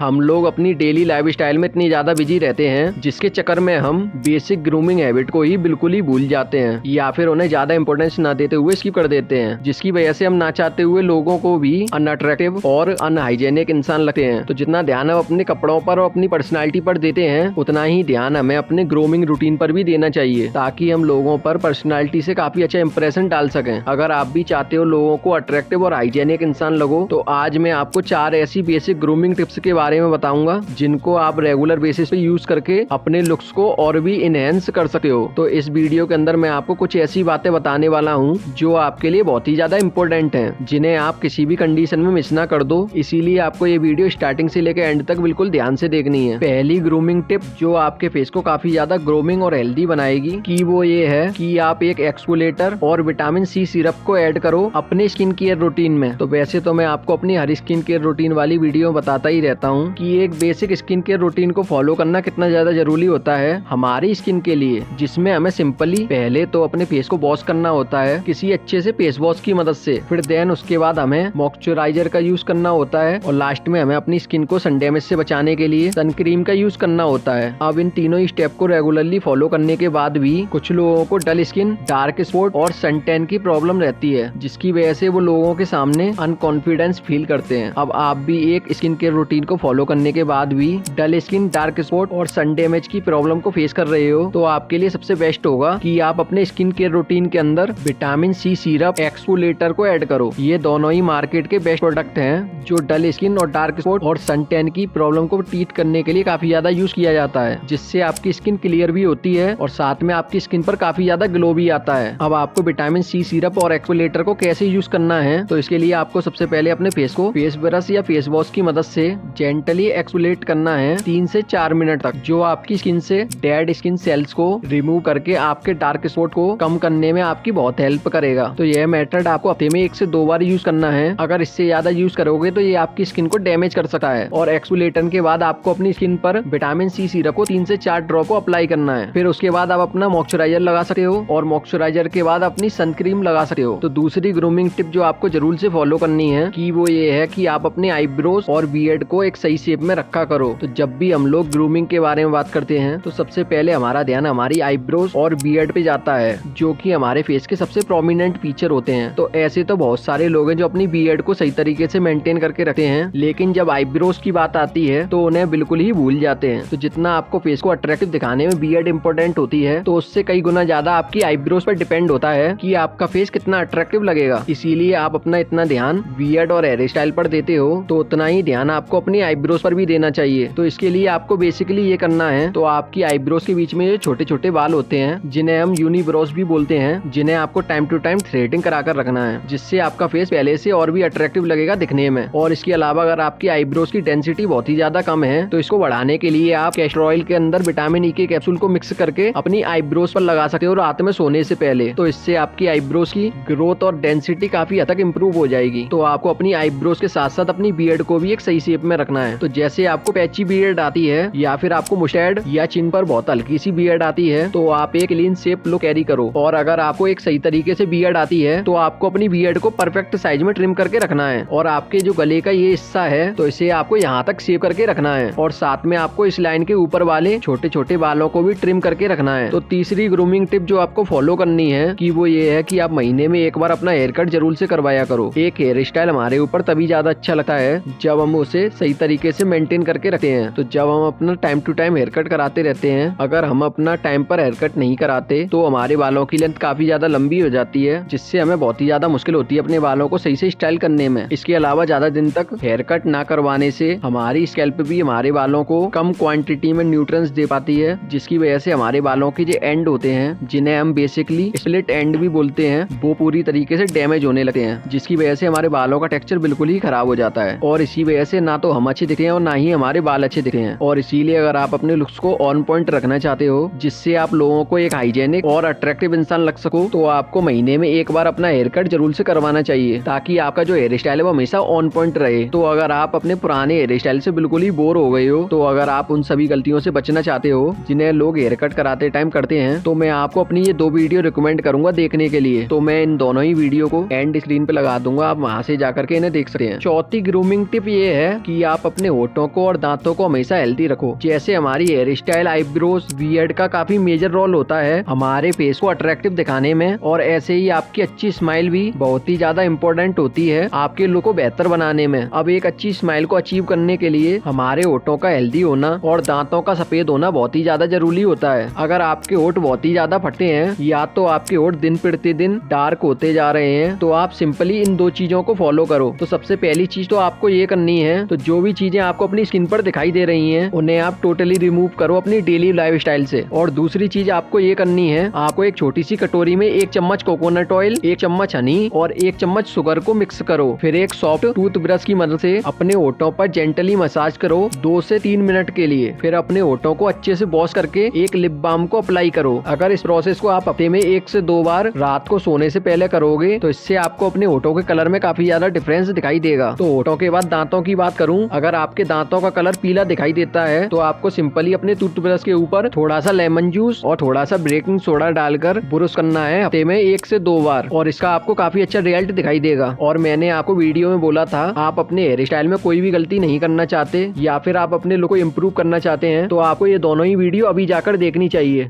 हम लोग अपनी डेली लाइफस्टाइल में इतनी ज्यादा बिजी रहते हैं जिसके चक्कर में हम बेसिक ग्रूमिंग हैबिट को ही बिल्कुल ही भूल जाते हैं या फिर उन्हें ज्यादा इंपॉर्टेंस ना देते हुए स्किप कर देते हैं, जिसकी वजह से हम ना चाहते हुए लोगों को भी अनअट्रैक्टिव और अनहाइजेनिक इंसान लगते हैं। तो जितना ध्यान हम अपने कपड़ों पर और अपनी पर्सनालिटी पर देते हैं उतना ही ध्यान हमें अपने ग्रूमिंग रूटीन पर भी देना चाहिए, ताकि हम लोगों पर पर्सनालिटी से काफी अच्छा इंप्रेशन डाल सकें। अगर आप भी चाहते हो लोगों को अट्रैक्टिव और हाइजेनिक इंसान लगो, तो आज मैं आपको 4 ऐसी बेसिक ग्रूमिंग टिप्स के बारे में बताऊंगा जिनको आप रेगुलर बेसिस पे यूज करके अपने लुक्स को और भी इनहेंस कर सकते हो। तो इस वीडियो के अंदर मैं आपको कुछ ऐसी बातें बताने वाला हूँ जो आपके लिए बहुत ही ज्यादा इंपॉर्टेंट हैं, जिन्हें आप किसी भी कंडीशन में मिस ना कर दो। इसीलिए आपको ये वीडियो स्टार्टिंग से लेकर एंड तक बिल्कुल ध्यान से देखनी है। पहली ग्रूमिंग टिप जो आपके फेस को काफी ज्यादा ग्रूमिंग और हेल्दी बनाएगी कि वो ये है कि आप एक एक्सफोलिएटर और विटामिन सी सिरप को ऐड करो अपने स्किन केयर रूटीन में। तो वैसे तो मैं आपको अपनी हर स्किन केयर रूटीन वाली वीडियो बताता ही रहता हूँ कि एक बेसिक स्किन केयर रूटीन को फॉलो करना कितना ज्यादा जरूरी होता है हमारी स्किन के लिए, जिसमें हमें सिंपली पहले तो अपने फेस को वॉश करना होता है किसी अच्छे से फेस वॉश की मदद से। फिर देन उसके बाद हमें मॉइस्चराइजर का यूज करना होता है और लास्ट में हमें अपनी स्किन को सन डैमेज से बचाने के लिए सन क्रीम का यूज करना होता है। अब इन तीनों स्टेप को रेगुलरली फॉलो करने के बाद भी कुछ लोगों को डल स्किन, डार्क स्पॉट और सन टैन की प्रॉब्लम रहती है, जिसकी वजह से वो लोगों के सामने अनकॉन्फिडेंस फील करते हैं। अब आप भी एक स्किन केयर रूटीन को फॉलो करने के बाद भी डल स्किन, डार्क स्पॉट और सन डैमेज की प्रॉब्लम को फेस कर रहे हो, तो आपके लिए सबसे बेस्ट होगा कि आप अपने स्किन केयर रूटीन के अंदर विटामिन सी सिरप एक्सफोलिएटर को ऐड करो। ये दोनों ही मार्केट के बेस्ट प्रोडक्ट हैं जो डल स्किन और डार्क स्पॉट और सन टैन की प्रॉब्लम को ट्रीट करने के लिए काफी ज्यादा यूज किया जाता है, जिससे आपकी स्किन क्लियर भी होती है और साथ में आपकी स्किन पर काफी ज्यादा ग्लो भी आता है। अब आपको विटामिन सी सिरप और एक्सफोलिएटर को कैसे यूज करना है, तो इसके लिए आपको सबसे पहले अपने फेस को फेस ब्रश या फेस वॉश की मदद से जेंटली एक्सफोलिएट करना है 3 से 4 मिनट तक, जो आपकी स्किन से डेड स्किन सेल्स को रिमूव करके आपके डार्क स्पॉट को कम करने में आपकी बहुत हेल्प करेगा। तो यह मेथड आपको हफ्ते में 1 से 2 बार यूज करना है। अगर इससे ज्यादा यूज करोगे तो ये आपकी स्किन को डैमेज कर सकता है। और एक्सफोलिएटर के बाद आपको अपनी स्किन पर विटामिन सी सिरप को 3 से 4 ड्रॉप को अप्लाई करना है। फिर उसके बाद आप अपना मॉइस्चराइजर लगा सकते हो और मॉइस्चराइजर के बाद अपनी सन क्रीम लगा सकते हो। तो दूसरी ग्रूमिंग टिप जो आपको जरूर से फॉलो करनी है कि वो ये है कि आप अपने आईब्रोज और बियर्ड को एक सही शेप में रखा करो। तो जब भी हम लोग ग्रूमिंग के बारे में बात करते हैं तो सबसे पहले हमारा ध्यान हमारी आईब्रोज और बियर्ड पे जाता है, जो कि हमारे फेस के सबसे प्रोमिनेंट फीचर होते हैं। तो ऐसे तो बहुत सारे लोग हैं जो अपनी बियर्ड को सही तरीके से मेंटेन करके रखते हैं, लेकिन जब आईब्रोज की बात आती है तो उन्हें बिल्कुल ही भूल जाते हैं। तो जितना आपको फेस को अट्रैक्टिव दिखाने में बियर्ड इंपॉर्टेंट होती है, तो उससे कई गुना ज्यादा आपकी आईब्रोज पर डिपेंड होता है कि आपका फेस कितना अट्रैक्टिव लगेगा। इसीलिए आप अपना इतना ध्यान बियर्ड और हेयर स्टाइल पर देते हो, तो उतना ही ध्यान आपको अपनी आईब्रोज पर भी देना चाहिए। तो इसके लिए आपको बेसिकली ये करना है, तो आपकी आईब्रोज के बीच में ये छोटे छोटे बाल होते हैं जिन्हें हम यूनिब्रोज भी बोलते हैं, जिन्हें आपको टाइम टू टाइम थ्रेडिंग कराकर रखना है, जिससे आपका फेस पहले से और भी अट्रैक्टिव लगेगा दिखने में। और इसके अलावा अगर आपकी आईब्रोज की डेंसिटी बहुत ही ज्यादा कम है, तो इसको बढ़ाने के लिए आप कैस्टर ऑयल के अंदर विटामिन ई के कैप्सूल को मिक्स करके अपनी आईब्रोज पर लगा सकते हो रात में सोने से पहले। तो इससे आपकी आईब्रोज की ग्रोथ और डेंसिटी काफी हद तक इम्प्रूव हो जाएगी। तो आपको अपनी आईब्रोज के साथ साथ अपनी बियर्ड को भी एक सही शेप में रखना है। तो जैसे आपको पैची बियर्ड आती है या फिर आपको मुस्टैड या चिन पर बहुत हल्की सी बियर्ड आती है, तो आप एक क्लीन शेप लुक कैरी करो। और अगर आपको एक सही तरीके से बियर्ड आती है तो आपको अपनी बियर्ड को परफेक्ट साइज में ट्रिम करके रखना है। और आपके जो गले का ये हिस्सा है तो इसे आपको यहाँ तक शेप करके रखना है, और साथ में आपको इस लाइन के ऊपर वाले छोटे छोटे बालों को भी ट्रिम करके रखना है। तो तीसरी ग्रूमिंग टिप जो आपको फॉलो करनी है कि वो ये है कि आप महीने में एक बार अपना हेयर कट जरूर से करवाया करो। एक हेयर स्टाइल हमारे ऊपर तभी ज्यादा अच्छा लगता है जब हम उसे सही तरीके से मेंटेन करके रखते हैं। तो जब हम अपना time to time hair cut कराते रहते हैं, अगर हम अपना टाइम पर हेयर कट नहीं कराते तो हमारे बालों की लेंथ काफी ज्यादा लंबी हो जाती है, जिससे हमें बहुत ही ज्यादा मुश्किल होती है अपने बालों को सही से स्टाइल करने में। इसके अलावा ज्यादा दिन तक हेयर कट ना करवाने से हमारी स्कैल्प भी हमारे बालों को कम क्वांटिटी में न्यूट्रिएंट्स दे पाती है, जिसकी वजह से हमारे बालों के जो एंड होते हैं, जिन्हें हम बेसिकली स्प्लिट एंड भी बोलते हैं, वो पूरी तरीके से डैमेज होने लगते हैं, जिसकी वजह से हमारे बालों का टेक्सचर बिल्कुल ही खराब हो जाता है। और इसी वजह से ना तो हम अच्छे दिखते हैं और ना ही हमारे बाल अच्छे दिखते हैं। और इसीलिए अगर आप अपने लुक्स को ऑन पॉइंट रखना चाहते हो, जिससे आप लोगों को एक हाइजेनिक और अट्रैक्टिव इंसान लग सको, तो आपको महीने में एक बार अपना हेयर कट जरूर से करवाना चाहिए, ताकि आपका जो हेयर स्टाइल है वो हमेशा ऑन पॉइंट रहे। तो अगर आप अपने पुराने हेयर स्टाइल से बिल्कुल ही बोर हो गए हो, तो अगर आप उन सभी गलतियों से बचना चाहते हो जिन्हें लोग हेयर कट कराते टाइम करते हैं, तो मैं आपको अपनी ये 2 वीडियो रिकमेंड करूंगा देखने के लिए। तो मैं इन दोनों ही वीडियो को एंड स्क्रीन पे लगा दूंगा, आप वहां से जाकर के इन्हें देख सकते हैं। चौथी ग्रूमिंग टिप ये है कि आप अपने होठों को और दांतों को हमेशा हेल्दी रखो। जैसे हमारी हेयर स्टाइल, आईब्रोज, बियर्ड का काफी मेजर रोल होता है हमारे फेस को अट्रैक्टिव दिखाने में, और ऐसे ही आपकी अच्छी स्माइल भी बहुत ही ज्यादा इंपॉर्टेंट होती है आपके लुक को बेहतर बनाने में। अब एक अच्छी स्माइल को अचीव करने के लिए हमारे होठों का हेल्दी होना और दांतों का सफेद होना बहुत ही ज्यादा जरूरी होता है। अगर आपके होठ बहुत ही ज्यादा फटे हैं या तो आपके होठ दिन प्रतिदिन डार्क होते जा रहे हैं, तो आप सिंपली इन 2 चीजों को फॉलो करो। तो सबसे पहली चीज तो आपको ये करनी है, तो जो भी चीजें आपको अपनी स्किन पर दिखाई दे रही हैं उन्हें आप टोटली रिमूव करो अपनी डेली लाइफस्टाइल से। और दूसरी चीज आपको ये करनी है, आपको एक छोटी सी कटोरी में 1 चम्मच कोकोनट ऑयल, 1 चम्मच हनी और 1 चम्मच शुगर को मिक्स करो। फिर एक सॉफ्ट टूथ ब्रश की मदद से अपने होठों पर जेंटली मसाज करो 2 से 3 मिनट के लिए। फिर अपने होठों को अच्छे से वॉश करके एक लिप बाम को अप्लाई करो। अगर इस प्रोसेस को आप हफ्ते में 1 से 2 बार रात को सोने से पहले करोगे तो इससे आपको अपने होठों के कलर में काफी ज्यादा डिफरेंस दिखाई देगा। तो होठों के बाद दांतों की बात करूं, अगर आपके दांतों का कलर पीला दिखाई देता है तो आपको सिंपली अपने टूथब्रश के ऊपर थोड़ा सा लेमन जूस और थोड़ा सा बेकिंग सोडा डालकर ब्रश करना है हफ्ते में 1 से 2 बार, और इसका आपको काफी अच्छा रिजल्ट दिखाई देगा। और मैंने आपको वीडियो में बोला था, आप अपने हेयर स्टाइल में कोई भी गलती नहीं करना चाहते या फिर आप अपने लुक को इम्प्रूव करना चाहते हैं तो आपको ये दोनों ही वीडियो अभी जाकर देखनी चाहिए।